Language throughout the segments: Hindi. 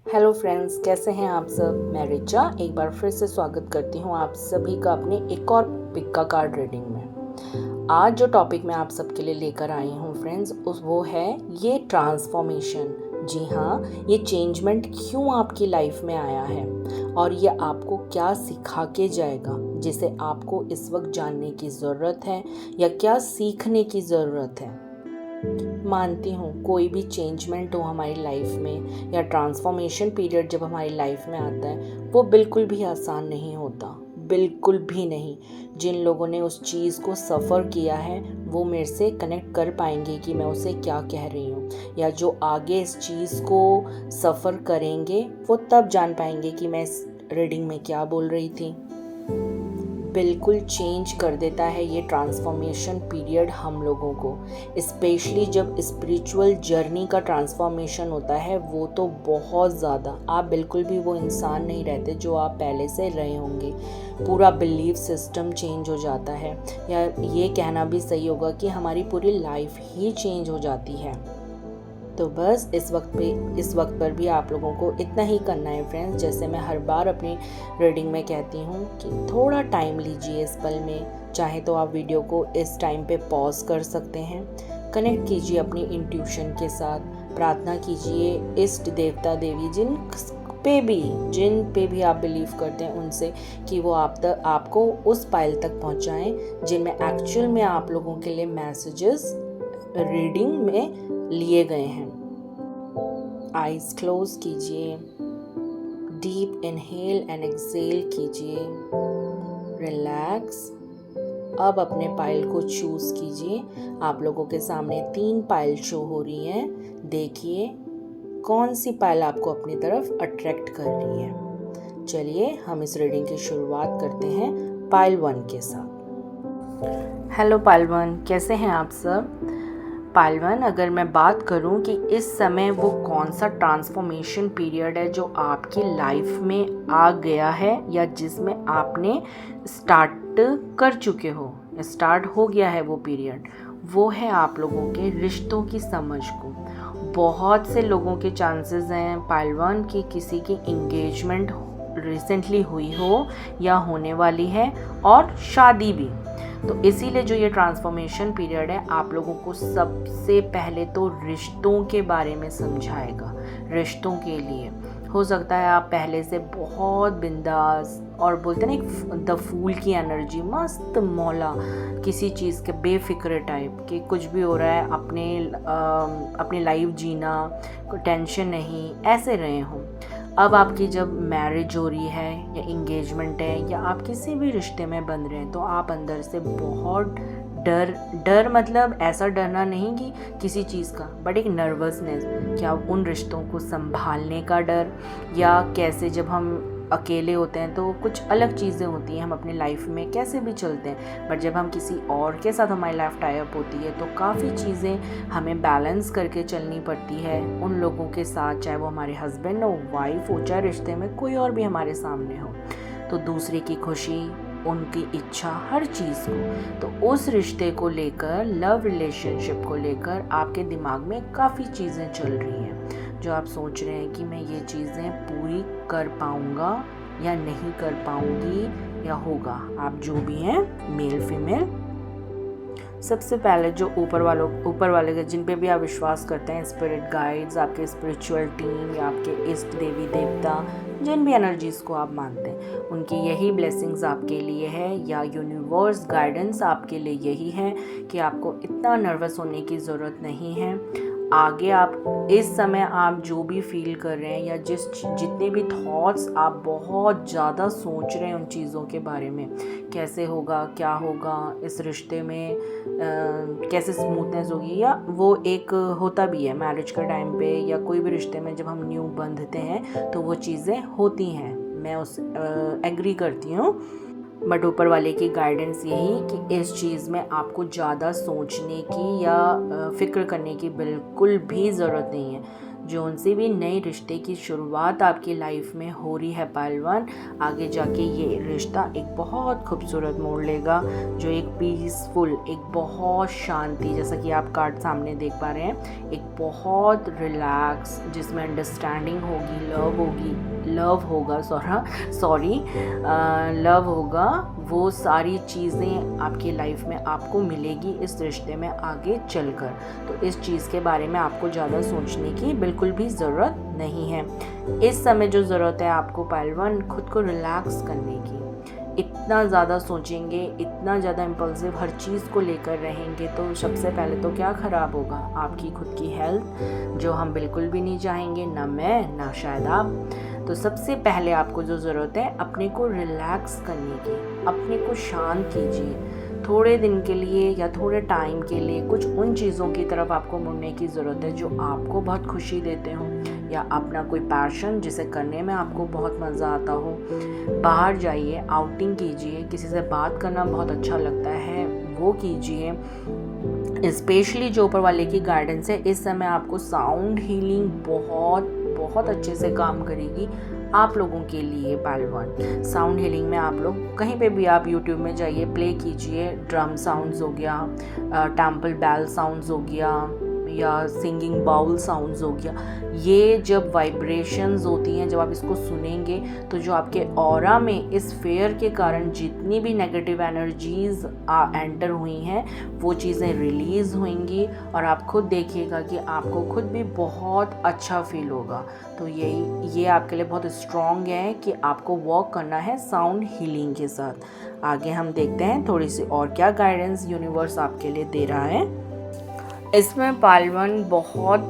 हेलो फ्रेंड्स, कैसे हैं आप सब। मैं रिचा एक बार फिर से स्वागत करती हूं आप सभी का अपने एक और पिक्का कार्ड रीडिंग में। आज जो टॉपिक मैं आप सबके लिए लेकर आई हूं फ्रेंड्स वो है ये ट्रांसफॉर्मेशन। जी हाँ, ये चेंजमेंट क्यों आपकी लाइफ में आया है और ये आपको क्या सिखा के जाएगा, जिसे आपको इस वक्त जानने की ज़रूरत है या क्या सीखने की ज़रूरत है। मानती हूँ कोई भी चेंजमेंट हो हमारी लाइफ में या ट्रांसफॉर्मेशन पीरियड जब हमारी लाइफ में आता है वो बिल्कुल भी आसान नहीं होता, बिल्कुल भी नहीं। जिन लोगों ने उस चीज़ को सफ़र किया है वो मेरे से कनेक्ट कर पाएंगे कि मैं उसे क्या कह रही हूँ, या जो आगे इस चीज़ को सफ़र करेंगे वो तब जान पाएंगे कि मैं इस रीडिंग में क्या बोल रही थी। बिल्कुल चेंज कर देता है ये ट्रांसफॉर्मेशन पीरियड हम लोगों को, स्पेशली जब स्पिरिचुअल जर्नी का ट्रांसफॉर्मेशन होता है वो तो बहुत ज़्यादा। आप बिल्कुल भी वो इंसान नहीं रहते जो आप पहले से रहे होंगे। पूरा बिलीफ सिस्टम चेंज हो जाता है, या ये कहना भी सही होगा कि हमारी पूरी लाइफ ही चेंज हो जाती है। तो बस इस वक्त पर भी आप लोगों को इतना ही करना है फ्रेंड्स, जैसे मैं हर बार अपनी रीडिंग में कहती हूँ कि थोड़ा टाइम लीजिए इस पल में। चाहे तो आप वीडियो को इस टाइम पे पॉज कर सकते हैं, कनेक्ट कीजिए अपनी इंट्यूशन के साथ, प्रार्थना कीजिए इष्ट देवता देवी जिन पे भी आप बिलीव करते हैं उनसे, कि वो आपको उस पायल तक पहुँचाएँ जिनमें एक्चुअल में आप लोगों के लिए मैसेजेस रीडिंग में लिए गए हैं। आइज क्लोज कीजिए, डीप इनहेल एंड एक्सेल कीजिए, रिलैक्स। अब अपने पायल को चूज कीजिए। आप लोगों के सामने 3 पायल शो हो रही हैं, देखिए कौन सी पायल आपको अपनी तरफ अट्रैक्ट कर रही है। चलिए हम इस रीडिंग की शुरुआत करते हैं पायल 1 के साथ। हेलो पायल 1, कैसे हैं आप सब। पायल 1, अगर मैं बात करूं कि इस समय वो कौन सा ट्रांसफॉर्मेशन पीरियड है जो आपकी लाइफ में आ गया है या जिसमें आपने स्टार्ट कर चुके हो, स्टार्ट हो गया है वो पीरियड, वो है आप लोगों के रिश्तों की समझ को। बहुत से लोगों के चांसेस हैं पायल 1 कि किसी की इंगेजमेंट रिसेंटली हुई हो या होने वाली है, और शादी भी। तो इसीलिए जो ये ट्रांसफॉर्मेशन पीरियड है आप लोगों को सबसे पहले तो रिश्तों के बारे में समझाएगा। रिश्तों के लिए हो सकता है आप पहले से बहुत बिंदास और बोलते हैं ना द फूल की एनर्जी, मस्त मौला, किसी चीज़ के बेफिक्र टाइप कि कुछ भी हो रहा है अपनी लाइफ जीना, कोई टेंशन नहीं, ऐसे रहे हों। अब आपकी जब मैरिज हो रही है या इंगेजमेंट है या आप किसी भी रिश्ते में बन रहे हैं तो आप अंदर से बहुत डर मतलब ऐसा डरना नहीं कि किसी चीज़ का, बट एक नर्वसनेस, क्या उन रिश्तों को संभालने का डर, या कैसे जब हम अकेले होते हैं तो कुछ अलग चीज़ें होती हैं, हम अपनी लाइफ में कैसे भी चलते हैं, बट जब हम किसी और के साथ हमारी लाइफ टाई अप होती है तो काफ़ी चीज़ें हमें बैलेंस करके चलनी पड़ती है उन लोगों के साथ, चाहे वो हमारे हस्बैंड हो, वाइफ हो, चाहे रिश्ते में कोई और भी हमारे सामने हो। तो दूसरे की खुशी, उनकी इच्छा, हर चीज़ को, तो उस रिश्ते को लेकर, लव रिलेशनशिप को लेकर आपके दिमाग में काफ़ी चीज़ें चल रही हैं जो आप सोच रहे हैं कि मैं ये चीज़ें पूरी कर पाऊँगा या नहीं कर पाऊँगी या होगा। आप जो भी हैं, मेल फीमेल, सबसे पहले जो ऊपर वाले के जिन पे भी आप विश्वास करते हैं, स्पिरिट गाइड्स, आपके स्पिरिचुअल टीम या आपके इष्ट देवी देवता, जिन भी एनर्जीज़ को आप मानते हैं, उनकी यही ब्लेसिंग्स आपके लिए है, या यूनिवर्स गाइडेंस आपके लिए यही है कि आपको इतना नर्वस होने की ज़रूरत नहीं है। आगे आप इस समय आप जो भी फील कर रहे हैं या जितने भी थॉट्स आप बहुत ज़्यादा सोच रहे हैं उन चीज़ों के बारे में, कैसे होगा, क्या होगा इस रिश्ते में, कैसे स्मूथनेस होगी, या वो एक होता भी है मैरिज के टाइम पे या कोई भी रिश्ते में जब हम न्यू बंधते हैं तो वो चीज़ें होती हैं, मैं उस एग्री करती हूँ। बट ऊपर वाले की गाइडेंस यही कि इस चीज़ में आपको ज़्यादा सोचने की या फिक्र करने की बिल्कुल भी ज़रूरत नहीं है। जो सी भी नई रिश्ते की शुरुआत आपकी लाइफ में हो रही है पहलवान, आगे जाके ये रिश्ता एक बहुत खूबसूरत मोड़ लेगा, जो एक पीसफुल, एक बहुत शांति, जैसा कि आप कार्ड सामने देख पा रहे हैं, एक बहुत रिलैक्स, जिसमें अंडरस्टैंडिंग होगी, लव होगा, वो सारी चीज़ें आपकी लाइफ में आपको मिलेगी इस रिश्ते में आगे चलकर। तो इस चीज़ के बारे में आपको ज़्यादा सोचने की बिल्कुल भी ज़रूरत नहीं है। इस समय जो ज़रूरत है आपको पहलवान, खुद को रिलैक्स करने की। इतना ज़्यादा सोचेंगे, इतना ज़्यादा इम्पल्सिव हर चीज़ को लेकर रहेंगे तो सबसे पहले तो क्या ख़राब होगा, आपकी खुद की हेल्थ, जो हम बिल्कुल भी नहीं चाहेंगे, ना मैं ना शायद आप। तो सबसे पहले आपको जो ज़रूरत है अपने को रिलैक्स करने की, अपने को शांत कीजिए। थोड़े दिन के लिए या थोड़े टाइम के लिए कुछ उन चीज़ों की तरफ आपको मुड़ने की ज़रूरत है जो आपको बहुत खुशी देते हो, या अपना कोई पैशन जिसे करने में आपको बहुत मज़ा आता हो। बाहर जाइए, आउटिंग कीजिए, किसी से बात करना बहुत अच्छा लगता है वो कीजिए। स्पेशली जो ऊपर वाले की गाइडेंस है, इस समय आपको साउंड हीलिंग बहुत अच्छे से काम करेगी आप लोगों के लिए पहलवान। साउंड हीलिंग में आप लोग कहीं पे भी आप यूट्यूब में जाइए, प्ले कीजिए, ड्रम साउंड्स हो गया, टेम्पल बेल साउंड्स हो गया, या सिंगिंग बाउल साउंड्स हो गया। ये जब वाइब्रेशंस होती हैं, जब आप इसको सुनेंगे तो जो आपके ऑरा में इस फेयर के कारण जितनी भी नेगेटिव एनर्जीज एंटर हुई हैं वो चीज़ें रिलीज़ होंगी, और आप खुद देखिएगा कि आपको खुद भी बहुत अच्छा फील होगा। तो ये आपके लिए बहुत स्ट्रॉन्ग है कि आपको वर्क करना है साउंड हीलिंग के साथ। आगे हम देखते हैं थोड़ी सी और क्या गाइडेंस यूनिवर्स आपके लिए दे रहा है। इसमें पहलवान बहुत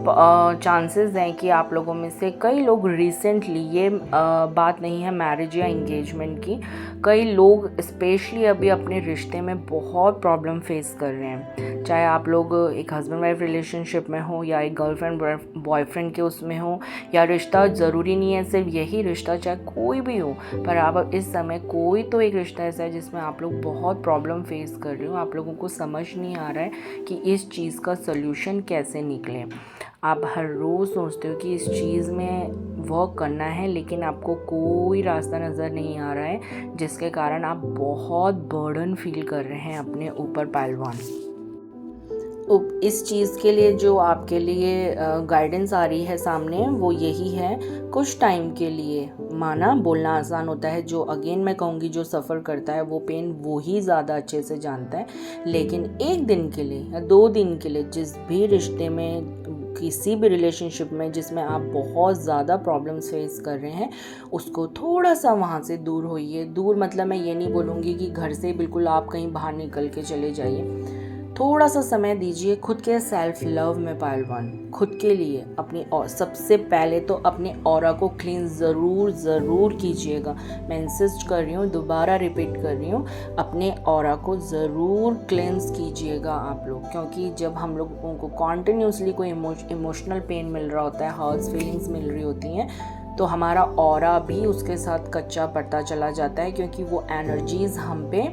चांसेस हैं कि आप लोगों में से कई लोग रिसेंटली, ये बात नहीं है मैरिज या एंगेजमेंट की, कई लोग स्पेशली अभी अपने रिश्ते में बहुत प्रॉब्लम फेस कर रहे हैं। चाहे आप लोग एक हस्बैंड वाइफ रिलेशनशिप में हो, या एक गर्लफ्रेंड बॉयफ्रेंड के उसमें हो, या रिश्ता ज़रूरी नहीं है सिर्फ यही रिश्ता, चाहे कोई भी हो, पर आप इस समय कोई तो एक रिश्ता ऐसा है जिसमें आप लोग बहुत प्रॉब्लम फेस कर रहे हो। आप लोगों को समझ नहीं आ रहा है कि इस चीज़ का सॉल्यूशन कैसे निकले। आप हर रोज़ सोचते हो कि इस चीज़ में वर्क करना है, लेकिन आपको कोई रास्ता नज़र नहीं आ रहा है, जिसके कारण आप बहुत बर्डन फील कर रहे हैं अपने ऊपर पहलवान। इस चीज़ के लिए जो आपके लिए गाइडेंस आ रही है सामने वो यही है, कुछ टाइम के लिए, माना बोलना आसान होता है, जो अगेन मैं कहूँगी जो सफ़र करता है वो पेन वो ही ज़्यादा अच्छे से जानता है, लेकिन एक दिन के लिए या 2 दिन के लिए जिस भी रिश्ते में, किसी भी रिलेशनशिप में जिसमें आप बहुत ज़्यादा प्रॉब्लम्स फेस कर रहे हैं, उसको थोड़ा सा वहाँ से दूर होइए। दूर मतलब मैं ये नहीं बोलूँगी कि घर से बिल्कुल आप कहीं बाहर निकल के चले जाइए, थोड़ा सा समय दीजिए खुद के सेल्फ लव में पहलवान, खुद के लिए अपनी, और सबसे पहले तो अपने ऑरा को क्लीन ज़रूर कीजिएगा। मैं इंसिस्ट कर रही हूँ, दोबारा रिपीट कर रही हूँ, अपने ऑरा को ज़रूर क्लेंस कीजिएगा आप लोग, क्योंकि जब हम लोगों को कॉन्टिन्यूसली कोई इमोशनल पेन मिल रहा होता है, हर्ट्स फीलिंग्स मिल रही होती हैं, तो हमारा ऑरा भी उसके साथ कच्चा पड़ता चला जाता है, क्योंकि वो एनर्जीज़ हम पे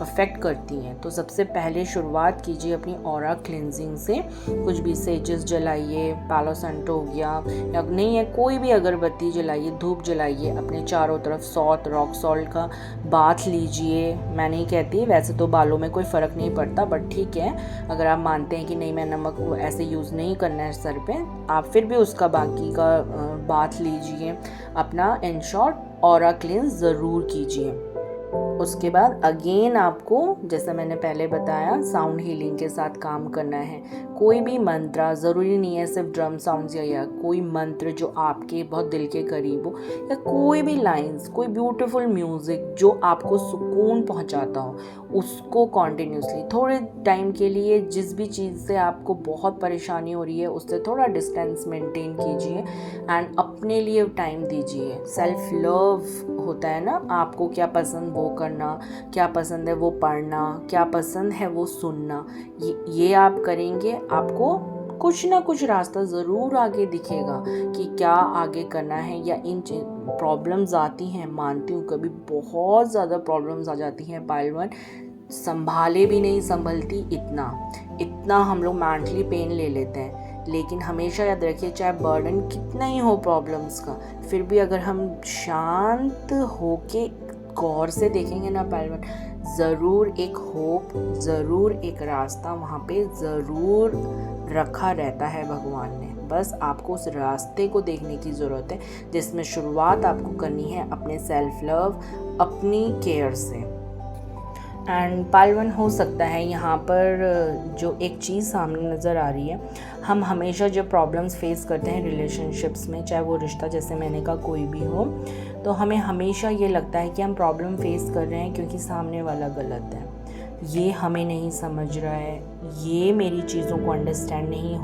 अफेक्ट करती हैं। तो सबसे पहले शुरुआत कीजिए अपनी ऑरा क्लिनजिंग से। कुछ भी सेजेस जलाइए, पालो सेंटो हो गया, या नहीं है कोई भी अगरबत्ती जलाइए, धूप जलाइए, अपने चारों तरफ सॉल्ट, रॉक सॉल्ट का बाथ लीजिए। मैं नहीं कहती, वैसे तो बालों में कोई फ़र्क नहीं पड़ता, बट ठीक है, अगर आप मानते हैं कि नहीं मैं नमक ऐसे यूज़ नहीं करना है सर पे, आप फिर भी उसका बाकी का बाथ लीजिए। अपना इन शॉर्ट ऑरा क्लींस ज़रूर कीजिए। उसके बाद अगेन आपको, जैसा मैंने पहले बताया, साउंड हीलिंग के साथ काम करना है। कोई भी मंत्र, ज़रूरी नहीं है सिर्फ ड्रम साउंड्स, या कोई मंत्र जो आपके बहुत दिल के करीब हो, या कोई भी लाइंस, कोई ब्यूटीफुल म्यूज़िक जो आपको सुकून पहुंचाता हो, उसको कॉन्टिन्यूसली थोड़े टाइम के लिए, जिस भी चीज़ से आपको बहुत परेशानी हो रही है उससे थोड़ा डिस्टेंस मेंटेन कीजिए, एंड अपने लिए टाइम दीजिए। सेल्फ लव होता है ना, आपको क्या पसंद वो करना, क्या पसंद है वो पढ़ना, क्या पसंद है वो सुनना, ये आप करेंगे, आपको कुछ ना कुछ रास्ता ज़रूर आगे दिखेगा कि क्या आगे करना है। या इन प्रॉब्लम्स आती हैं, मानती हूँ कभी बहुत ज़्यादा प्रॉब्लम्स आ जाती हैं पहलवान, संभाले भी नहीं संभलती, इतना हम लोग मेंटली पेन ले लेते हैं। लेकिन हमेशा याद रखिए, चाहे बर्डन कितना ही हो प्रॉब्लम्स का, फिर भी अगर हम शांत होके गौर से देखेंगे ना पहलवान, ज़रूर एक होप, ज़रूर एक रास्ता वहाँ पे ज़रूर रखा रहता है भगवान ने। बस आपको उस रास्ते को देखने की ज़रूरत है, जिसमें शुरुआत आपको करनी है अपने सेल्फ लव, अपनी केयर से। एंड पालवन हो सकता है यहाँ पर जो एक चीज़ सामने नज़र आ रही है, हम हमेशा जब प्रॉब्लम्स फेस करते हैं रिलेशनशिप्स में, चाहे वो रिश्ता जैसे मैंने कहा कोई भी हो, तो हमें हमेशा ये लगता है कि हम प्रॉब्लम फेस कर रहे हैं क्योंकि सामने वाला गलत है, ये हमें नहीं समझ रहा है, ये मेरी चीज़ों को अंडरस्टैंड नहीं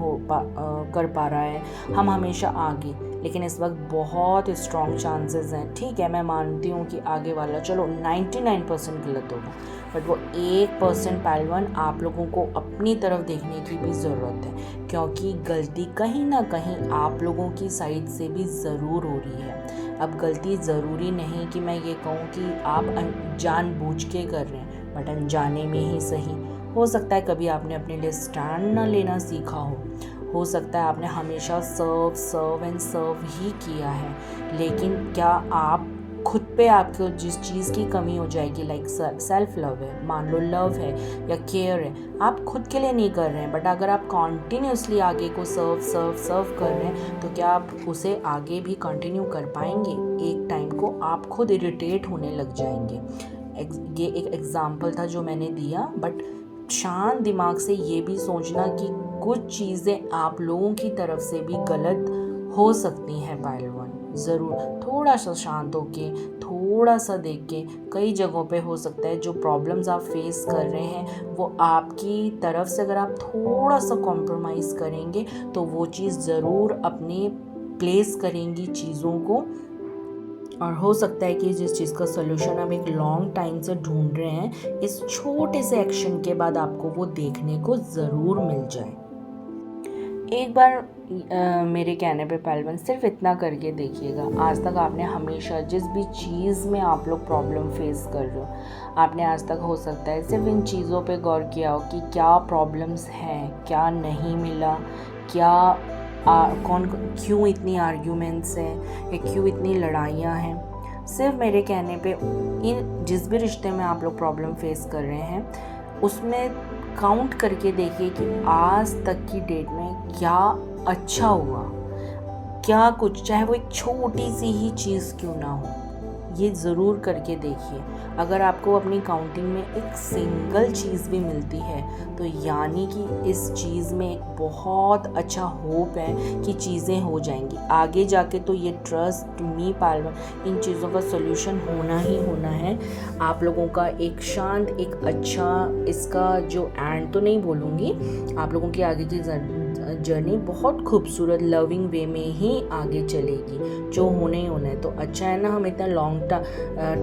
कर पा रहा है। हम हमेशा आगे, लेकिन इस वक्त बहुत स्ट्रॉन्ग चांसेस हैं। ठीक है, मैं मानती हूँ कि आगे वाला चलो 99% गलत होगा, बट वो 1% पहलवान आप लोगों को अपनी तरफ देखने की भी ज़रूरत है, क्योंकि गलती कहीं ना कहीं आप लोगों की साइड से भी ज़रूर हो रही है। अब गलती ज़रूरी नहीं कि मैं ये कहूँ कि आप जानबूझ के कर रहे हैं, बट अनजाने में ही सही। हो सकता है कभी आपने अपने लिए स्टैंड ना लेना सीखा हो सकता है आपने हमेशा सर्व एंड सर्व ही किया है, लेकिन क्या आप खुद पे आपको जिस चीज़ की कमी हो जाएगी, लाइक सेल्फ लव है, मान लो लव है या केयर है, आप खुद के लिए नहीं कर रहे हैं, बट अगर आप कॉन्टिन्यूसली आगे को सर्व कर रहे हैं, तो क्या आप उसे आगे भी कंटिन्यू कर पाएंगे? एक टाइम को आप खुद इरिटेट होने लग जाएंगे। ये एक एग्जाम्पल था जो मैंने दिया, बट शांत दिमाग से ये भी सोचना कि कुछ चीज़ें आप लोगों की तरफ से भी गलत हो सकती हैं पहलवान। ज़रूर थोड़ा सा शांत होके, थोड़ा सा देख के, कई जगहों पे हो सकता है जो प्रॉब्लम्स आप फेस कर रहे हैं वो आपकी तरफ से अगर आप थोड़ा सा कॉम्प्रोमाइज़ करेंगे तो वो चीज़ ज़रूर अपने प्लेस करेंगी चीज़ों को, और हो सकता है कि जिस चीज़ का सोल्यूशन आप एक लॉन्ग टाइम से ढूंढ रहे हैं, इस छोटे से एक्शन के बाद आपको वो देखने को ज़रूर मिल जाए। एक बार मेरे कहने पे पहलवान सिर्फ इतना करके देखिएगा, आज तक आपने हमेशा जिस भी चीज़ में आप लोग प्रॉब्लम फेस कर रहे हो, आपने आज तक हो सकता है सिर्फ इन चीज़ों पे गौर किया हो कि क्या प्रॉब्लम्स हैं, क्या नहीं मिला, क्या क्यों इतनी आर्ग्यूमेंट्स हैं या क्यों इतनी लड़ाइयाँ हैं। सिर्फ मेरे कहने पे इन जिस भी रिश्ते में आप लोग प्रॉब्लम फेस कर रहे हैं उसमें काउंट करके देखिए कि आज तक की डेट में क्या अच्छा हुआ, क्या कुछ, चाहे वो एक छोटी सी ही चीज़ क्यों ना हो, ये ज़रूर करके देखिए। अगर आपको अपनी काउंटिंग में एक सिंगल चीज़ भी मिलती है तो यानी कि इस चीज़ में एक बहुत अच्छा होप है कि चीज़ें हो जाएंगी आगे जाके। तो ये ट्रस्ट मी पालवन, इन चीज़ों का सोल्यूशन होना ही होना है। आप लोगों का एक शांत, एक अच्छा, इसका जो एंड तो नहीं बोलूँगी, आप लोगों की आगे की जर्नी बहुत खूबसूरत लविंग वे में ही आगे चलेगी। जो होना ही होना है तो अच्छा है ना, हम इतना लॉन्ग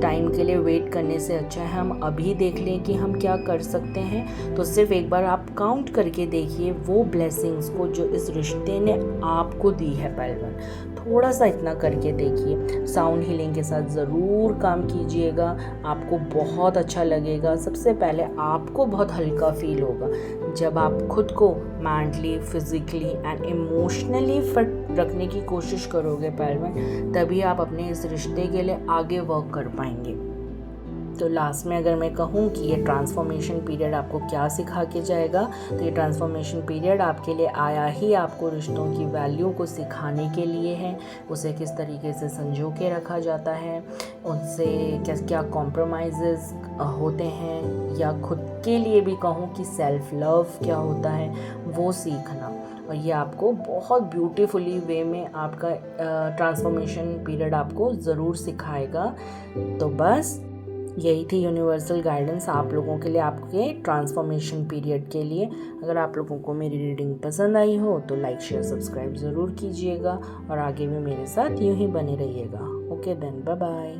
टाइम के लिए वेट करने से अच्छा है हम अभी देख लें कि हम क्या कर सकते हैं। तो सिर्फ एक बार आप काउंट करके देखिए वो ब्लेसिंग्स को जो इस रिश्ते ने आपको दी है पहलवान, थोड़ा सा इतना करके देखिए। साउंड हीलिंग के साथ ज़रूर काम कीजिएगा, आपको बहुत अच्छा लगेगा। सबसे पहले आपको बहुत हल्का फील होगा जब आप खुद को mentally, physically and emotionally fit रखने की कोशिश करोगे पहलवान, तभी आप अपने इस रिश्ते के लिए आगे वर्क कर पाएंगे। तो लास्ट में अगर मैं कहूँ कि ये ट्रांसफॉर्मेशन पीरियड आपको क्या सिखा के जाएगा, तो ये ट्रांसफॉर्मेशन पीरियड आपके लिए आया ही आपको रिश्तों की वैल्यू को सिखाने के लिए है। उसे किस तरीके से संजो के रखा जाता है, उनसे क्या कॉम्प्रोमाइज़ेस होते हैं, या खुद के लिए भी कहूँ कि सेल्फ लव क्या होता है, वो सीखना। और ये आपको बहुत ब्यूटीफुली वे में आपका ट्रांसफॉर्मेशन पीरियड आपको ज़रूर सिखाएगा। तो बस यही थी यूनिवर्सल गाइडेंस आप लोगों के लिए, आपके ट्रांसफॉर्मेशन पीरियड के लिए। अगर आप लोगों को मेरी रीडिंग पसंद आई हो तो लाइक, शेयर, सब्सक्राइब ज़रूर कीजिएगा और आगे भी मेरे साथ यूं ही बने रहिएगा। Okay then, bye bye.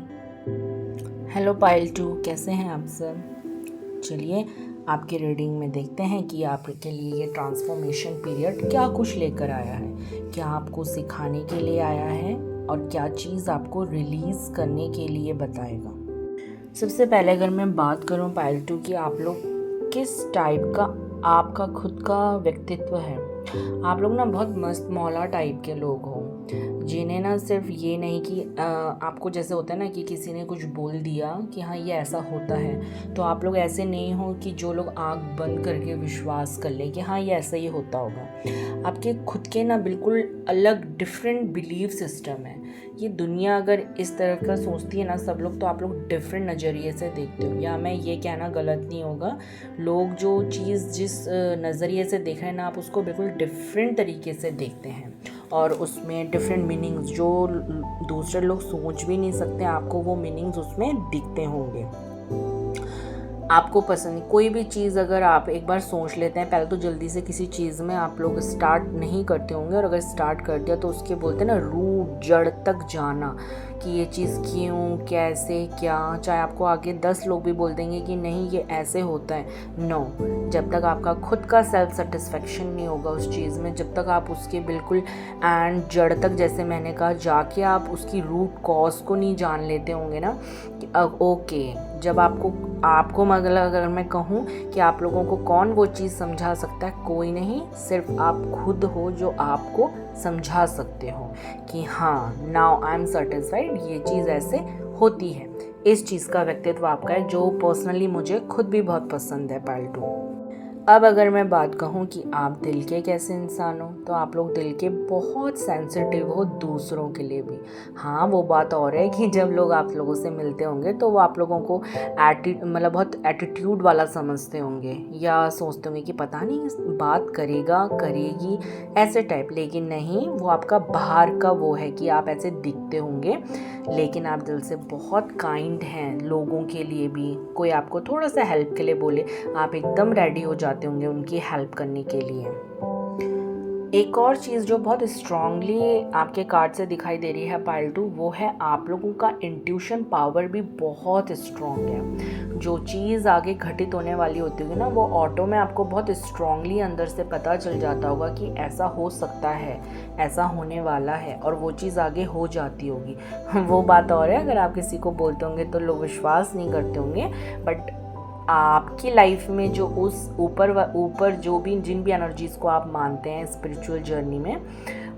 Hello pile 2, कैसे हैं आप सब? चलिए आपके रीडिंग में देखते हैं कि आपके लिए ये ट्रांसफॉर्मेशन पीरियड क्या कुछ लेकर आया है, क्या आपको सिखाने के लिए आया है और क्या चीज़ आपको रिलीज़ करने के लिए बताएगा। सबसे पहले अगर मैं बात करूं पाइल 2 कि आप लोग किस टाइप का आपका खुद का व्यक्तित्व है, आप लोग ना बहुत मस्त मौला टाइप के लोग हो, जिन्हें ना सिर्फ ये नहीं कि आपको जैसे होता है ना कि किसी ने कुछ बोल दिया कि हाँ ये ऐसा होता है, तो आप लोग ऐसे नहीं हो कि जो लोग आँख बंद करके विश्वास कर लें कि हाँ ये ऐसा ही होता होगा। आपके खुद के ना बिल्कुल अलग डिफरेंट बिलीफ सिस्टम है। ये दुनिया अगर इस तरह का सोचती है ना सब लोग, तो आप लोग डिफरेंट नज़रिए से देखते हो। या मैं ये कहना गलत नहीं होगा, लोग जो चीज़ जिस नज़रिए से देख रहे हैं ना, आप उसको बिल्कुल डिफरेंट तरीके से देखते हैं, और उसमें डिफरेंट मीनिंग्स जो दूसरे लोग सोच भी नहीं सकते, आपको वो मीनिंग्स उसमें दिखते होंगे। आपको पसंद कोई भी चीज़ अगर आप एक बार सोच लेते हैं, पहले तो जल्दी से किसी चीज़ में आप लोग स्टार्ट नहीं करते होंगे, और अगर स्टार्ट कर दिया तो उसके बोलते हैं ना रूट जड़ तक जाना, कि ये चीज़ क्यों कैसे क्या, चाहे आपको आगे 10 लोग भी बोल देंगे कि नहीं ये ऐसे होता है, नो, जब तक आपका खुद का सेल्फ सेटिस्फेक्शन नहीं होगा उस चीज़ में, जब तक आप उसके बिल्कुल एंड जड़ तक, जैसे मैंने कहा, जाके आप उसकी रूट कॉज को नहीं जान लेते होंगे ना कि ओके, जब आपको मतलब अगर मैं कहूँ कि आप लोगों को कौन वो चीज़ समझा सकता है, कोई नहीं, सिर्फ आप खुद हो जो आपको समझा सकते हो कि हाँ नाउ आई एम सेटिस्फाइड, ये चीज़ ऐसे होती है। इस चीज़ का व्यक्तित्व आपका है, जो पर्सनली मुझे खुद भी बहुत पसंद है पाल्टू। अब अगर मैं बात कहूँ कि आप दिल के कैसे इंसान हो, तो आप लोग दिल के बहुत सेंसिटिव हो दूसरों के लिए भी। हाँ, वो बात और है कि जब लोग आप लोगों से मिलते होंगे तो वो आप लोगों को मतलब बहुत एटीट्यूड वाला समझते होंगे, या सोचते होंगे कि पता नहीं बात करेगा करेगी ऐसे टाइप, लेकिन नहीं, वो आपका बाहर का वो है कि आप ऐसे दिखते होंगे, लेकिन आप दिल से बहुत काइंड हैं लोगों के लिए भी। कोई आपको थोड़ा सा हेल्प के लिए बोले, आप एकदम रेडी हो जाते होंगे उनकी हेल्प करने के लिए। एक और चीज़ जो बहुत स्ट्रांगली आपके कार्ड से दिखाई दे रही है पाल्टू, वो है आप लोगों का इंट्यूशन पावर भी बहुत स्ट्रांग है। जो चीज़ आगे घटित होने वाली होती होगी ना, वो ऑटो में आपको बहुत स्ट्रांगली अंदर से पता चल जाता होगा कि ऐसा हो सकता है, ऐसा होने वाला है, और वो चीज़ आगे हो जाती होगी। वो बात और है, अगर आप किसी को बोलते होंगे तो लोग विश्वास नहीं करते होंगे, बट आपकी लाइफ में जो उस ऊपर जो भी जिन भी एनर्जीज़ को आप मानते हैं स्पिरिचुअल जर्नी में,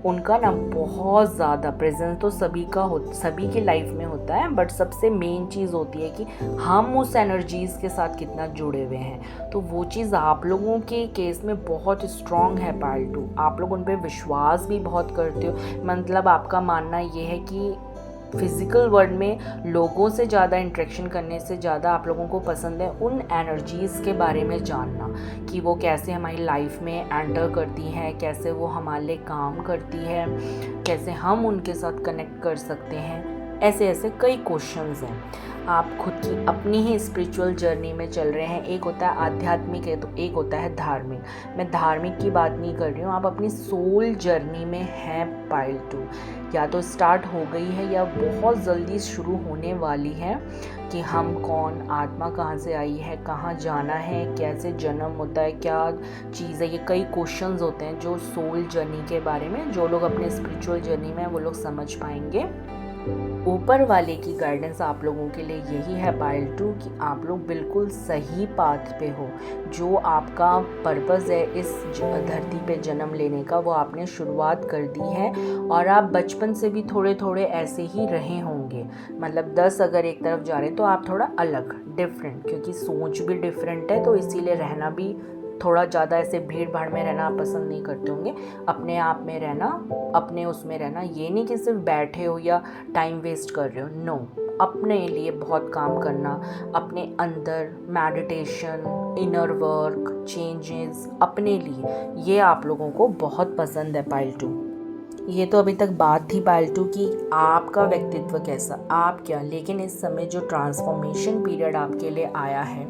उनका ना बहुत ज़्यादा प्रेजेंस तो सभी की लाइफ में होता है, बट सबसे मेन चीज़ होती है कि हम उस एनर्जीज़ के साथ कितना जुड़े हुए हैं। तो वो चीज़ आप लोगों के केस में बहुत स्ट्रॉन्ग है पाल्टू। आप लोग उन पर विश्वास भी बहुत करते हो, मतलब आपका मानना ये है कि फिज़िकल वर्ल्ड में लोगों से ज़्यादा इंटरेक्शन करने से ज़्यादा आप लोगों को पसंद है उन एनर्जीज़ के बारे में जानना, कि वो कैसे हमारी लाइफ में एंटर करती हैं, कैसे वो हमारे लिए काम करती है, कैसे हम उनके साथ कनेक्ट कर सकते हैं। ऐसे ऐसे कई क्वेश्चंस हैं। आप खुद की अपनी ही स्पिरिचुअल जर्नी में चल रहे हैं। एक होता है आध्यात्मिक है, तो एक होता है धार्मिक। मैं धार्मिक की बात नहीं कर रही हूँ, आप अपनी सोल जर्नी में हैं पाल्टू। या तो स्टार्ट हो गई है या बहुत जल्दी शुरू होने वाली है, कि हम कौन, आत्मा कहाँ से आई है, कहाँ जाना है, कैसे जन्म होता है, क्या चीज़ है। ये कई क्वेश्चंस होते हैं जो सोल जर्नी के बारे में, जो लोग अपने स्पिरिचुअल जर्नी में वो लोग समझ पाएंगे। ऊपर वाले की गाइडेंस आप लोगों के लिए यही है पाल्टू, कि आप लोग बिल्कुल सही पाथ पे हो। जो आपका पर्पस है इस धरती पे जन्म लेने का, वो आपने शुरुआत कर दी है, और आप बचपन से भी थोड़े थोड़े ऐसे ही रहे होंगे। मतलब 10 अगर एक तरफ जा रहे हैं तो आप थोड़ा अलग, डिफरेंट, क्योंकि सोच भी डिफरेंट है, तो इसीलिए रहना भी थोड़ा ज़्यादा ऐसे भीड़ भाड़ में रहना आप पसंद नहीं करते होंगे। अपने आप में रहना, अपने उसमें रहना, ये नहीं कि सिर्फ बैठे हो या टाइम वेस्ट कर रहे हो, नो, अपने लिए बहुत काम करना, अपने अंदर मेडिटेशन, इनर वर्क, चेंजेस अपने लिए, ये आप लोगों को बहुत पसंद है पाल्टू। ये तो अभी तक बात थी पाल्टू की आपका व्यक्तित्व कैसा, आप क्या, लेकिन इस समय जो ट्रांसफॉर्मेशन पीरियड आपके लिए आया है,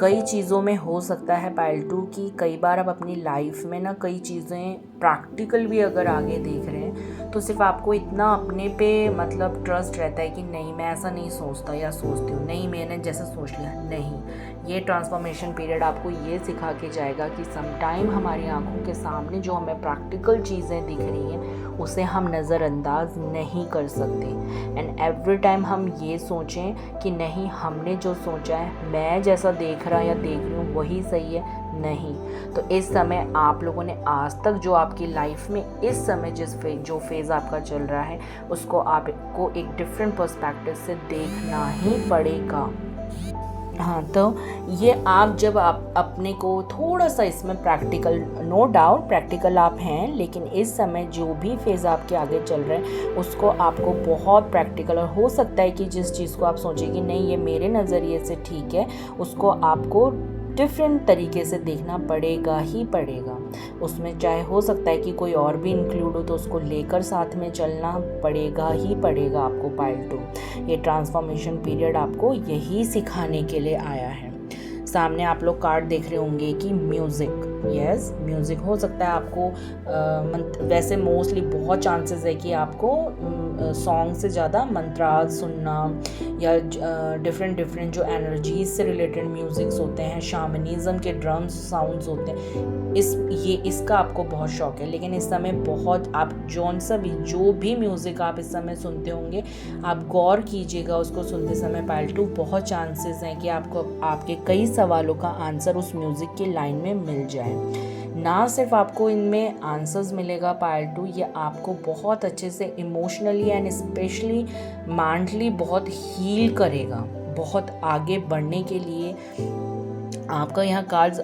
कई चीज़ों में हो सकता है पाल्टू कि कई बार आप अपनी लाइफ में ना कई चीज़ें प्रैक्टिकल भी अगर आगे देख रहे हैं, तो सिर्फ आपको इतना अपने पे मतलब ट्रस्ट रहता है कि नहीं मैं ऐसा नहीं सोचता या सोचती हूँ, नहीं मैंने जैसा सोच लिया, नहीं। ये ट्रांसफॉर्मेशन पीरियड आपको ये सिखा के जाएगा कि समटाइम हमारी आंखों के सामने जो हमें प्रैक्टिकल चीज़ें दिख रही हैं उसे हम नज़रअंदाज नहीं कर सकते। एंड एवरी टाइम हम ये सोचें कि नहीं, हमने जो सोचा है, मैं जैसा देख रहा या देख रही हूँ वही सही है, नहीं। तो इस समय आप लोगों ने आज तक जो आपकी लाइफ में इस समय जो फेज़ आपका चल रहा है उसको आपको एक डिफरेंट पर्सपेक्टिव से देखना ही पड़ेगा। हाँ, तो ये जब आप अपने को थोड़ा सा इसमें प्रैक्टिकल, नो डाउट प्रैक्टिकल आप हैं, लेकिन इस समय जो भी फेज़ आपके आगे चल रहे हैं उसको आपको बहुत प्रैक्टिकल, और हो सकता है कि जिस चीज़ को आप सोचें कि नहीं ये मेरे नज़रिए से ठीक है, उसको आपको डिफरेंट तरीके से देखना पड़ेगा ही पड़ेगा। उसमें चाहे हो सकता है कि कोई और भी इंक्लूड हो तो उसको लेकर साथ में चलना पड़ेगा ही पड़ेगा आपको। पाइल 2 ये ट्रांसफॉर्मेशन पीरियड आपको यही सिखाने के लिए आया है। सामने आप लोग कार्ड देख रहे होंगे कि म्यूज़िक, यस म्यूज़िक हो सकता है आपको वैसे मोस्टली बहुत चांसेस है कि आपको सॉन्ग से ज़्यादा मंत्राज सुनना या डिफरेंट जो एनर्जीज से रिलेटेड म्यूज़िक्स होते हैं, शामनिज़म के ड्रम्स साउंड्स होते हैं, इसका आपको बहुत शौक है। लेकिन इस समय बहुत आप जो भी म्यूज़िक आप इस समय सुनते होंगे, आप गौर कीजिएगा उसको सुनते समय। पाइल 2 बहुत चांसेस हैं कि आपको आपके कई सवालों का आंसर उस म्यूज़िक की लाइन में मिल जाए। ना सिर्फ आपको इनमें आंसर्स मिलेगा पाइल 2, ये आपको बहुत अच्छे से इमोशनली एंड स्पेशली मेंटली बहुत हील करेगा। बहुत आगे बढ़ने के लिए आपका यहाँ कार्ड्स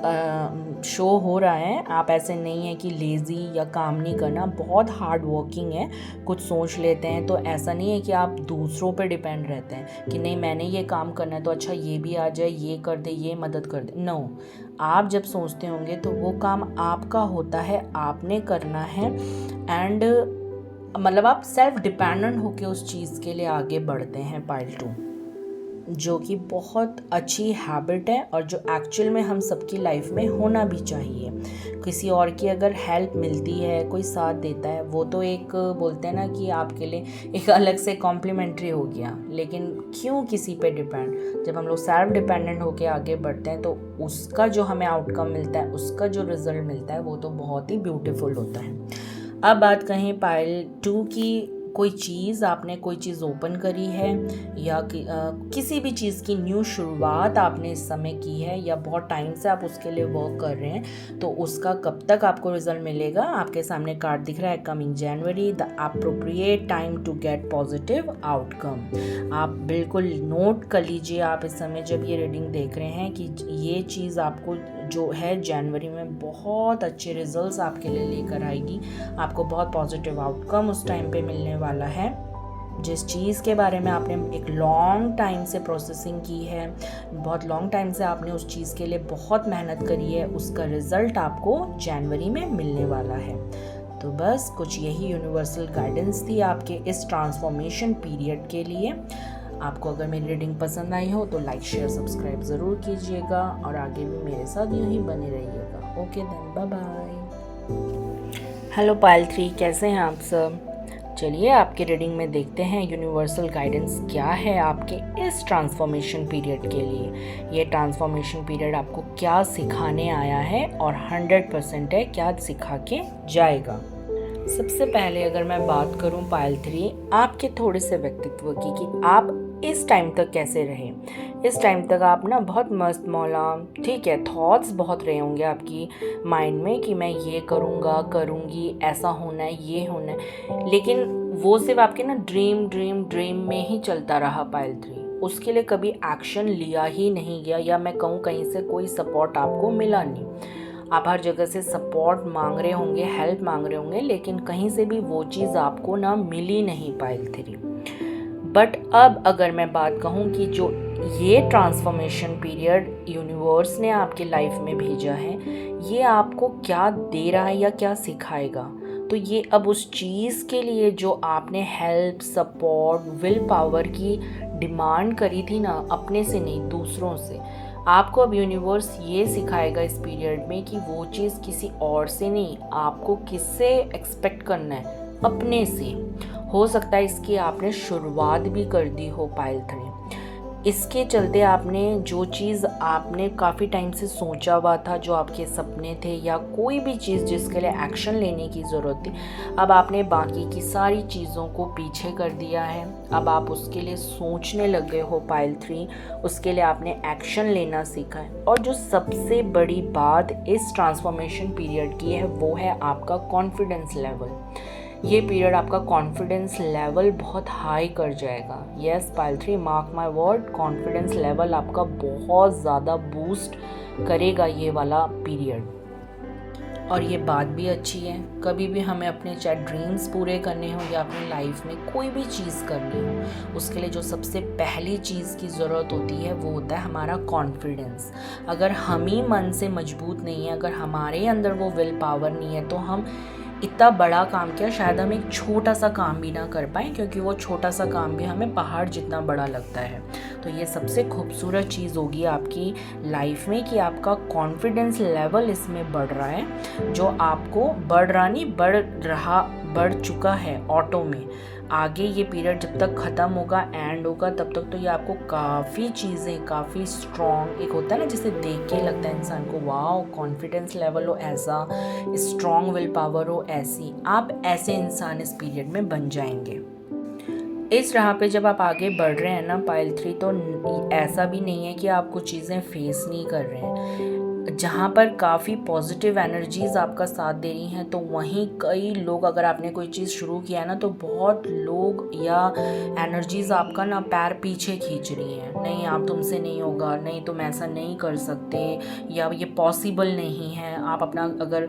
शो हो रहा है। आप ऐसे नहीं है कि लेज़ी या काम नहीं करना, बहुत हार्ड वर्किंग है। कुछ सोच लेते हैं तो ऐसा नहीं है कि आप दूसरों पे डिपेंड रहते हैं कि नहीं मैंने ये काम करना है तो अच्छा ये भी आ जाए, ये कर दे, ये मदद कर दे। नो, आप जब सोचते होंगे तो वो काम आपका होता है, आपने करना है। एंड मतलब आप सेल्फ डिपेंडेंट होके उस चीज़ के लिए आगे बढ़ते हैं पाइल 2, जो कि बहुत अच्छी हैबिट है और जो एक्चुअल में हम सबकी लाइफ में होना भी चाहिए। किसी और की अगर हेल्प मिलती है, कोई साथ देता है, वो तो एक बोलते हैं ना कि आपके लिए एक अलग से कॉम्प्लीमेंट्री हो गया। लेकिन क्यों किसी पे डिपेंड? जब हम लोग सेल्फ डिपेंडेंट होके आगे बढ़ते हैं तो उसका जो हमें आउटकम मिलता है, उसका जो रिजल्ट मिलता है वो तो बहुत ही ब्यूटीफुल होता है। अब बात कहें पाइल 2 की, कोई चीज़ आपने कोई चीज़ ओपन करी है या किसी भी चीज़ की न्यू शुरुआत आपने इस समय की है या बहुत टाइम से आप उसके लिए वर्क कर रहे हैं, तो उसका कब तक आपको रिजल्ट मिलेगा? आपके सामने कार्ड दिख रहा है coming January, the appropriate time to get positive outcome. आप बिल्कुल नोट कर लीजिए, आप इस समय जब ये रीडिंग देख रहे हैं कि ये चीज़ आपको जो है जनवरी में बहुत अच्छे रिजल्ट्स आपके लिए लेकर आएगी। आपको बहुत पॉजिटिव आउटकम उस टाइम पे मिलने वाला है। जिस चीज़ के बारे में आपने एक लॉन्ग टाइम से प्रोसेसिंग की है, बहुत लॉन्ग टाइम से आपने उस चीज़ के लिए बहुत मेहनत करी है, उसका रिज़ल्ट आपको जनवरी में मिलने वाला है। तो बस कुछ यही यूनिवर्सल गाइडेंस थी आपके इस ट्रांसफॉर्मेशन पीरियड के लिए। आपको अगर मेरी रीडिंग पसंद आई हो तो लाइक शेयर सब्सक्राइब ज़रूर कीजिएगा और आगे भी मेरे साथ यूँ ही बने रहिएगा। Okay then, bye bye. Hello pile 3, कैसे हैं आप सब? चलिए आपके रीडिंग में देखते हैं यूनिवर्सल गाइडेंस क्या है आपके इस ट्रांसफॉर्मेशन पीरियड के लिए। ये ट्रांसफॉर्मेशन पीरियड आपको क्या सिखाने आया है और 100% है क्या सिखा के जाएगा। सबसे पहले अगर मैं बात करूं पाइल 3 आपके थोड़े से व्यक्तित्व की कि आप इस टाइम तक कैसे रहे। इस टाइम तक आप ना बहुत मस्त मौला, ठीक है, थॉट्स बहुत रहे होंगे आपकी माइंड में कि मैं ये करूँगा, करूँगी, ऐसा होना है, ये होना है, लेकिन वो सिर्फ आपके ना ड्रीम में ही चलता रहा पाइल 3। उसके लिए कभी एक्शन लिया ही नहीं गया, या मैं कहूँ कहीं से कोई सपोर्ट आपको मिला नहीं। आप हर जगह से सपोर्ट मांग रहे होंगे, हेल्प मांग रहे होंगे, लेकिन कहीं से भी वो चीज़ आपको ना मिली नहीं पाइल 3। बट अब अगर मैं बात कहूँ कि जो ये ट्रांसफॉर्मेशन पीरियड यूनिवर्स ने आपके लाइफ में भेजा है, ये आपको क्या दे रहा है या क्या सिखाएगा, तो ये अब उस चीज़ के लिए जो आपने हेल्प, सपोर्ट, विल पावर की डिमांड करी थी ना, अपने से नहीं दूसरों से, आपको अब यूनिवर्स ये सिखाएगा इस पीरियड में कि वो चीज़ किसी और से नहीं, आपको किससे एक्सपेक्ट करना है, अपने से। हो सकता है इसकी आपने शुरुआत भी कर दी हो पाइल 3। इसके चलते आपने जो चीज़ आपने काफ़ी टाइम से सोचा हुआ था, जो आपके सपने थे या कोई भी चीज़ जिसके लिए एक्शन लेने की ज़रूरत थी, अब आपने बाकी की सारी चीज़ों को पीछे कर दिया है। अब आप उसके लिए सोचने लगे हो पाइल 3, उसके लिए आपने एक्शन लेना सीखा है। और जो सबसे बड़ी बात इस ट्रांसफॉर्मेशन पीरियड की है वो है आपका कॉन्फिडेंस लेवल। ये पीरियड आपका कॉन्फिडेंस लेवल बहुत हाई कर जाएगा। Yes pile 3, mark my word, confidence level आपका बहुत ज़्यादा बूस्ट करेगा ये वाला पीरियड। और ये बात भी अच्छी है, कभी भी हमें अपने चाहे ड्रीम्स पूरे करने हो या अपनी लाइफ में कोई भी चीज़ करनी हो, उसके लिए जो सबसे पहली चीज़ की ज़रूरत होती है वो होता है हमारा कॉन्फिडेंस। अगर हम ही मन से मजबूत नहीं है, अगर हमारे अंदर वो विल पावर नहीं है, तो हम इतना बड़ा काम क्या, शायद हम एक छोटा सा काम भी ना कर पाए, क्योंकि वो छोटा सा काम भी हमें पहाड़ जितना बड़ा लगता है। तो ये सबसे खूबसूरत चीज़ होगी आपकी लाइफ में कि आपका कॉन्फिडेंस लेवल इसमें बढ़ रहा है, जो आपको बढ़ रहा नहीं, बढ़ चुका है ऑटो में। आगे ये पीरियड जब तक ख़त्म होगा, एंड होगा, तब तक तो ये आपको काफ़ी चीज़ें, काफ़ी स्ट्रॉन्ग, एक होता है ना जिसे देख के लगता है इंसान को वाओ, कॉन्फिडेंस लेवल हो ऐसा, स्ट्रॉन्ग विल पावर हो ऐसी, आप ऐसे इंसान इस पीरियड में बन जाएंगे। इस राह पे जब आप आगे बढ़ रहे हैं ना पाइल 3, तो ऐसा भी नहीं है कि आप कुछ चीज़ें फेस नहीं कर रहे हैं। जहाँ पर काफ़ी पॉजिटिव एनर्जीज़ आपका साथ दे रही हैं, तो वहीं कई लोग, अगर आपने कोई चीज़ शुरू किया है ना, तो बहुत लोग या एनर्जीज़ आपका ना पैर पीछे खींच रही हैं। नहीं, आप तुमसे नहीं होगा, नहीं तुम ऐसा नहीं कर सकते, या ये पॉसिबल नहीं है। आप अपना अगर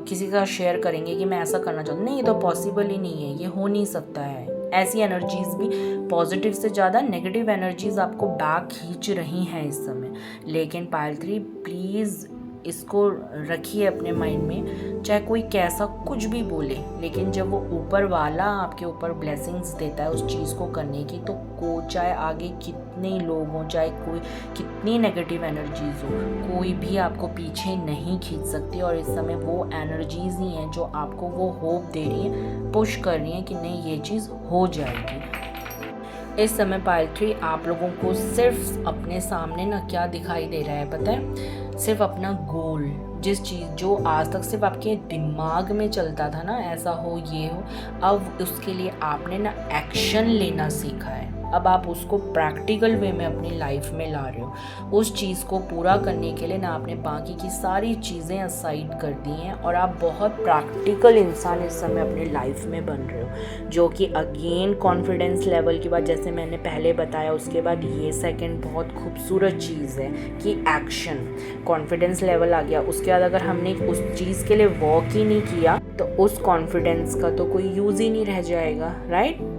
किसी का शेयर करेंगे कि मैं ऐसा करना चाहता हूँ, नहीं ये तो पॉसिबल ही नहीं है, ये हो नहीं सकता है। ऐसी एनर्जीज़ भी, पॉजिटिव से ज़्यादा नेगेटिव एनर्जीज़ आपको बैक खींच रही हैं इस समय। लेकिन पाइल 3 प्लीज़ इसको रखिए अपने माइंड में, चाहे कोई कैसा कुछ भी बोले, लेकिन जब वो ऊपर वाला आपके ऊपर ब्लेसिंग्स देता है उस चीज़ को करने की, तो चाहे आगे कितने लोग हों, चाहे कोई कितनी नेगेटिव एनर्जीज़ हो, कोई भी आपको पीछे नहीं खींच सकती। और इस समय वो एनर्जीज़ ही हैं जो आपको वो होप दे रही हैं, पुश कर रही हैं कि नहीं ये चीज़ हो जाएगी। इस समय पाइल 3 आप लोगों को सिर्फ अपने सामने ना क्या दिखाई दे रहा है पता है, सिर्फ अपना गोल, जिस चीज़ जो आज तक सिर्फ आपके दिमाग में चलता था ना, ऐसा हो ये हो, अब उसके लिए आपने ना एक्शन लेना सीखा है। अब आप उसको प्रैक्टिकल वे में अपनी लाइफ में ला रहे हो। उस चीज़ को पूरा करने के लिए ना आपने बाकी की सारी चीज़ें असाइड कर दी हैं, और आप बहुत प्रैक्टिकल इंसान इस समय अपनी लाइफ में बन रहे हो, जो कि अगेन कॉन्फिडेंस लेवल के बाद, जैसे मैंने पहले बताया, उसके बाद ये सेकंड बहुत खूबसूरत चीज़ है कि एक्शन। कॉन्फिडेंस लेवल आ गया, उसके बाद अगर हमने उस चीज़ के लिए वर्क ही नहीं किया, तो उस कॉन्फिडेंस का तो कोई यूज़ ही नहीं रह जाएगा, राइट।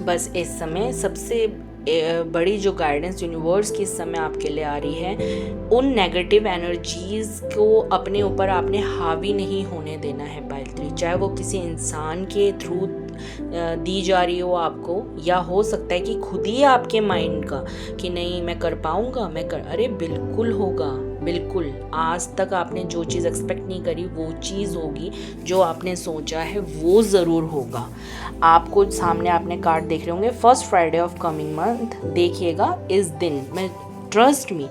बस इस समय सबसे बड़ी जो गाइडेंस यूनिवर्स की इस समय आपके लिए आ रही है, उन नेगेटिव एनर्जीज़ को अपने ऊपर आपने हावी नहीं होने देना है पाइल 3। चाहे वो किसी इंसान के थ्रू दी जा रही हो आपको, या हो सकता है कि खुद ही आपके माइंड का कि नहीं मैं कर पाऊँगा, अरे बिल्कुल होगा, बिल्कुल। आज तक आपने जो चीज़ एक्सपेक्ट नहीं करी वो चीज़ होगी, जो आपने सोचा है वो ज़रूर होगा। आपको सामने आपने कार्ड देख रहे होंगे, first Friday of coming month, देखिएगा इस दिन मैं, ट्रस्ट मी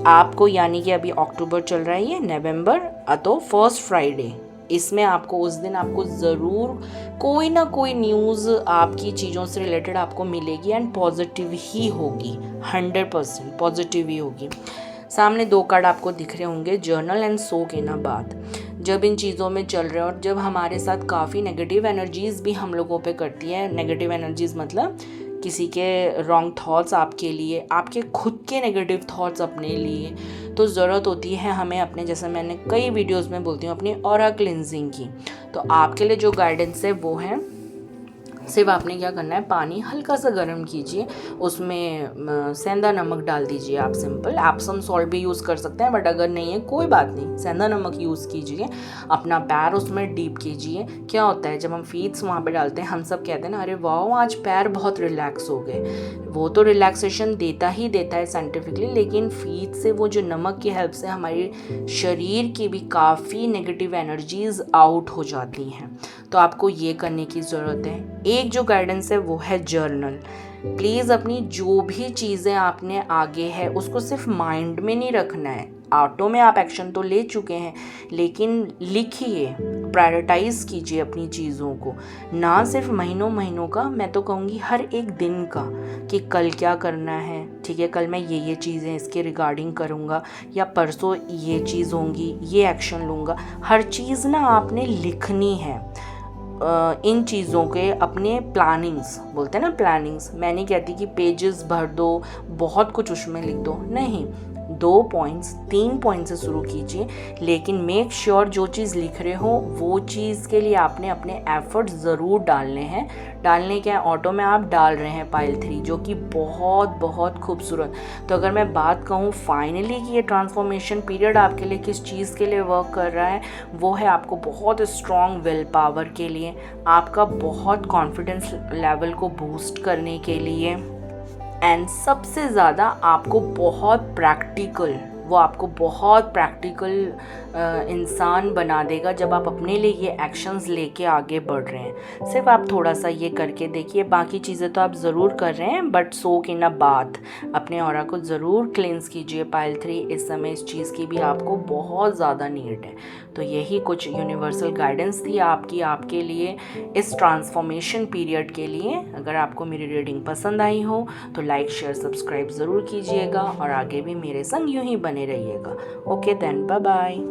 आपको, यानी कि अभी अक्टूबर चल रहा है, ये नवंबर, तो फर्स्ट फ्राइडे, इसमें आपको उस दिन आपको ज़रूर कोई ना कोई न्यूज़ आपकी चीज़ों से रिलेटेड आपको मिलेगी, एंड पॉजिटिव ही होगी, 100% पॉजिटिव ही होगी। सामने 2 कार्ड आपको दिख रहे होंगे, journal and soak in a bath. जब इन चीज़ों में चल रहे हैं, और जब हमारे साथ काफ़ी नेगेटिव एनर्जीज़ भी हम लोगों पे करती है, नेगेटिव एनर्जीज़ मतलब किसी के रॉन्ग थॉट्स आपके लिए, आपके खुद के नेगेटिव थॉट्स अपने लिए, तो ज़रूरत होती है हमें अपने, जैसे मैंने कई वीडियोस में बोलती हूँ, अपनी ऑरा क्लिनजिंग की। तो आपके लिए जो गाइडेंस है वो है, सिर्फ आपने क्या करना है, पानी हल्का सा गर्म कीजिए, उसमें सेंधा नमक डाल दीजिए। आप सिंपल एप्सम सॉल्ट भी यूज़ कर सकते हैं, बट अगर नहीं है कोई बात नहीं, सेंधा नमक यूज़ कीजिए। अपना पैर उसमें डीप कीजिए। क्या होता है जब हम फीट्स वहाँ पे डालते हैं, हम सब कहते हैं ना, अरे वाह आज पैर बहुत रिलैक्स हो गए। वो तो रिलैक्सेशन देता ही देता है साइंटिफिकली, लेकिन फीट से वो जो नमक की हेल्प से हमारी शरीर की भी काफ़ी नेगेटिव एनर्जीज़ आउट हो जाती हैं। तो आपको ये करने की ज़रूरत है। एक जो गाइडेंस है वो है जर्नल। प्लीज़ अपनी जो भी चीज़ें आपने आगे है उसको सिर्फ माइंड में नहीं रखना है। ऑटो में आप एक्शन तो ले चुके हैं, लेकिन लिखिए, प्रायोरिटाइज़ कीजिए अपनी चीज़ों को, ना सिर्फ महीनों महीनों का, मैं तो कहूँगी हर एक दिन का, कि कल क्या करना है। ठीक है, कल मैं ये चीज़ें इसके रिगार्डिंग करूँगा, या परसों ये चीज़ होंगी, ये एक्शन लूँगा। हर चीज़ ना आपने लिखनी है। इन चीज़ों के अपने प्लानिंग्स बोलते हैं ना, प्लानिंग्स। मैं नहीं कहती कि पेजेस भर दो, बहुत कुछ उसमें लिख दो, नहीं, 2 पॉइंट्स 3 पॉइंट से शुरू कीजिए, लेकिन मेक श्योर जो चीज़ लिख रहे हो वो चीज़ के लिए आपने अपने एफर्ट ज़रूर डालने हैं। डालने के ऑटो में आप डाल रहे हैं पाइल 3, जो कि बहुत बहुत खूबसूरत। तो अगर मैं बात कहूँ फाइनली कि ये ट्रांसफॉर्मेशन पीरियड आपके लिए किस चीज़ के लिए वर्क कर रहा है, वो है आपको बहुत स्ट्रॉन्ग विल पावर के लिए, आपका बहुत कॉन्फिडेंस लेवल को बूस्ट करने के लिए, एंड सबसे ज़्यादा आपको बहुत प्रैक्टिकल, वो आपको बहुत प्रैक्टिकल इंसान बना देगा जब आप अपने लिए ये एक्शंस लेके आगे बढ़ रहे हैं। सिर्फ आप थोड़ा सा ये करके देखिए, बाकी चीज़ें तो आप ज़रूर कर रहे हैं, but soak in a bath, अपने ऑरा को ज़रूर क्लेंस कीजिए। पाइल 3 इस समय इस चीज़ की भी आपको बहुत ज़्यादा नीड है। तो यही कुछ यूनिवर्सल गाइडेंस थी आपके लिए इस ट्रांसफॉर्मेशन पीरियड के लिए। अगर आपको मेरी रीडिंग पसंद आई हो तो लाइक शेयर सब्सक्राइब ज़रूर कीजिएगा, और आगे भी मेरे संग यूं ही बने रहिएगा। Okay then, bye bye.